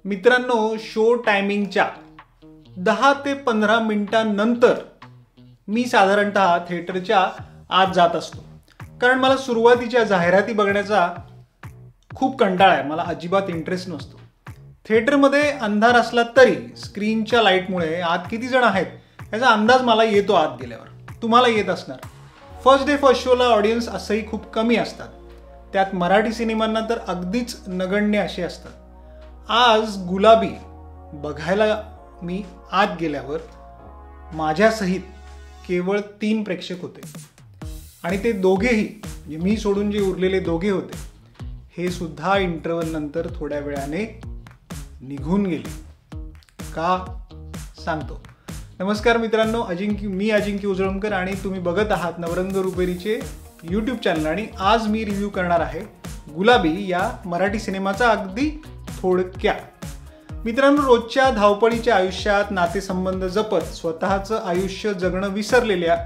मित्रांनो, शो टायमिंगच्या 10 ते 15 मिनिटांनंतर मी साधारणतः थिएटरच्या आत जात असतो, कारण मला सुरुवातीच्या जाहिराती बघण्याचा खूप कंटाळा आहे. मला अजिबात इंटरेस्ट नसतो. थिएटरमध्ये अंधार असला तरी स्क्रीनच्या लाईटमुळे आत किती जण आहेत याचा अंदाज मला येतो आत गेल्यावर. तुम्हाला येत असणार. फर्स्ट डे फर्स्ट शोला ऑडियन्स असंही खूप कमी असतात. त्यात मराठी सिनेमांना तर अगदीच नगण्य असे असतात. आज गुलाबी बघायला मी आत गेल्यावर माझ्यासहित केवळ 3 प्रेक्षक होते, आणि ते दोघेही म्हणजे मी सोडून जे उरलेले दोघे होते हे सुद्धा इंटरव्हल नंतर थोड्या वेळाने निघून गेले. का सांगतो. नमस्कार मित्रांनो, मी अजिंक्य उजळमकर आणि तुम्ही बघत आहात नवरंग रुपेरीचे यूट्यूब चॅनल. आणि आज मी रिव्ह्यू करणार आहे गुलाबी या मराठी सिनेमाचा अगदी थोडक्यात. मित्रांनो, रोजच्या धावपळीच्या आयुष्यात नातेसंबंध जपत स्वतःचं आयुष्य जगणं विसरलेल्या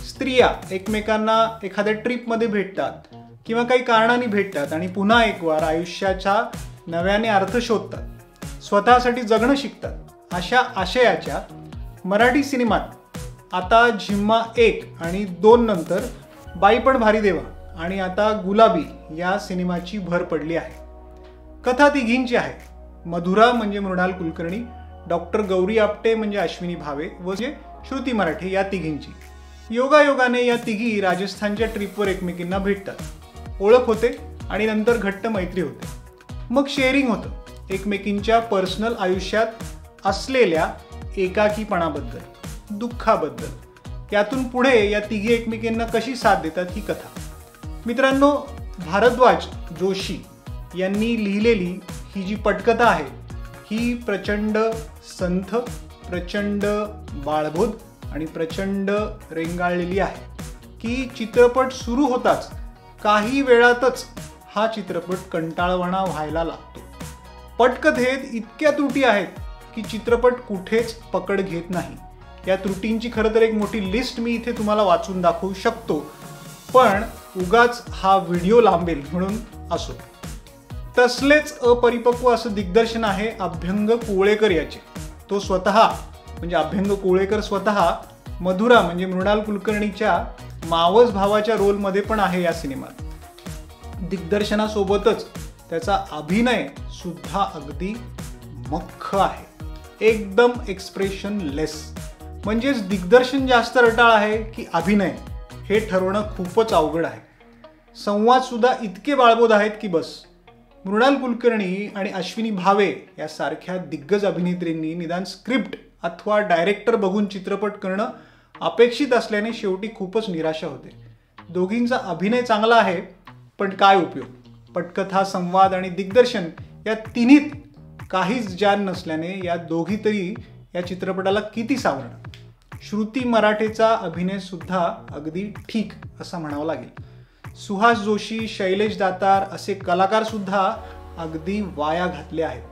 स्त्रिया एकमेकांना एखाद्या ट्रिपमध्ये भेटतात किंवा काही कारणाने भेटतात आणि पुन्हा एक वार आयुष्याचा नव्याने अर्थ शोधतात, स्वतःसाठी जगणं शिकतात. अशा आशयाच्या मराठी सिनेमात आता झिम्मा 1 आणि 2 नंतर बाई पण भारी देवा आणि आता गुलाबी या सिनेमाची भर पडली आहे. कथा तिघींची आहे. मधुरा म्हणजे मृणाल कुलकर्णी, डॉक्टर गौरी आपटे म्हणजे अश्विनी भावे व श्रुती मराठे या तिघींची. योगायोगाने या तिघी राजस्थानच्या ट्रिपवर एकमेकींना भेटतात. ओळख होते आणि नंतर घट्ट मैत्री होते. मग शेअरिंग होतं एकमेकींच्या पर्सनल आयुष्यात असलेल्या एकाकीपणाबद्दल, दुःखाबद्दल. यातून पुढे या तिघी एकमेकींना कशी साथ देतात ही कथा. मित्रांनो, भारद्वाज जोशी यांनी लिहिलेली ही जी पटकथा आहे ही प्रचंड संथ, प्रचंड बाळबोध आणि प्रचंड रेंगाळलेली आहे की चित्रपट सुरू होताच काही वेळातच हा चित्रपट कंटाळवाणा व्हायला लागतो. पटकथेत इतक्या त्रुटी आहेत की चित्रपट कुठेच पकड घेत नाही. या त्रुटींची खरं तर एक मोठी लिस्ट मी इथे तुम्हाला वाचून दाखवू शकतो, पण उगाच हा व्हिडिओ लांबेल म्हणून असो. तसलेच अपरिपक्व असं दिग्दर्शन आहे अभ्यंग कोळेकर याचे. तो स्वतः म्हणजे अभ्यंग कोळेकर स्वतः मधुरा म्हणजे मृणाल कुलकर्णीच्या मावस भावाच्या रोलमध्ये पण आहे या सिनेमात. दिग्दर्शनासोबतच त्याचा अभिनय सुद्धा अगदी मख्ख आहे, एकदम एक्सप्रेशन लेस. म्हणजेच दिग्दर्शन जास्त रटाळ आहे की अभिनय हे ठरवणं खूपच अवघड आहे. संवाद सुद्धा इतके बाळबोध आहेत की बस. मृणाल कुलकर्णी आणि अश्विनी भावे यासारख्या दिग्गज अभिनेत्रींनी निदान स्क्रिप्ट अथवा डायरेक्टर बघून चित्रपट करणं अपेक्षित असल्याने शेवटी खूपच निराशा होते. दोघींचा अभिनय चांगला आहे, पण काय उपयोग. पटकथा, संवाद आणि दिग्दर्शन या तिन्हीत काहीच जान नसल्याने या दोघी तरी या चित्रपटाला किती सावरणं. श्रुती मराठेचा अभिनय सुद्धा अगदी ठीक असा म्हणावं लागेल. सुहास जोशी, शैलेश दातार असे कलाकार सुद्धा अगदी वाया घातले आहेत.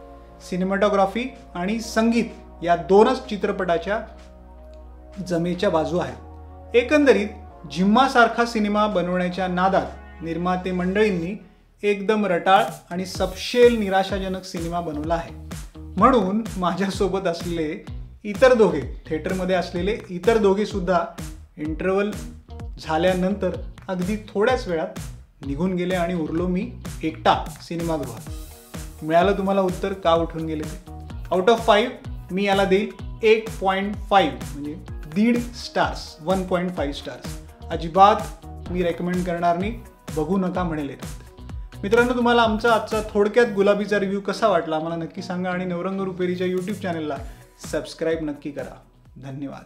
सिनेमॅटोग्राफी आणि संगीत या 2च चित्रपटाच्या जमेच्या बाजू आहेत. एकंदरीत झिम्मासारखा सिनेमा बनवण्याच्या नादात निर्माते मंडळींनी एकदम रटाळ आणि सपशेल निराशाजनक सिनेमा बनवला आहे. म्हणून माझ्यासोबत असलेले इतर दोघे, थिएटरमध्ये असलेले इतर दोघे सुद्धा इंटरव्हल झाल्यानंतर अगदी थोड्याच वेळात निघून गेले आणि उरलो मी एकटा सिनेमागृहात. मिळालं तुम्हाला उत्तर का उठून गेले ते. आउट ऑफ 5 मी याला देईल 8.5 म्हणजे 1.5 स्टार्स, 1.5 स्टार्स. अजिबात मी रेकमेंड करणार नाही, बघू नका म्हणेल. मित्रांनो, तुम्हाला आमचा आजचा थोडक्यात गुलाबीचा रिव्ह्यू कसा वाटला मला नक्की सांगा आणि नवरंग रुपेरीच्या यूट्यूब चॅनलला सबस्क्राईब नक्की करा. धन्यवाद.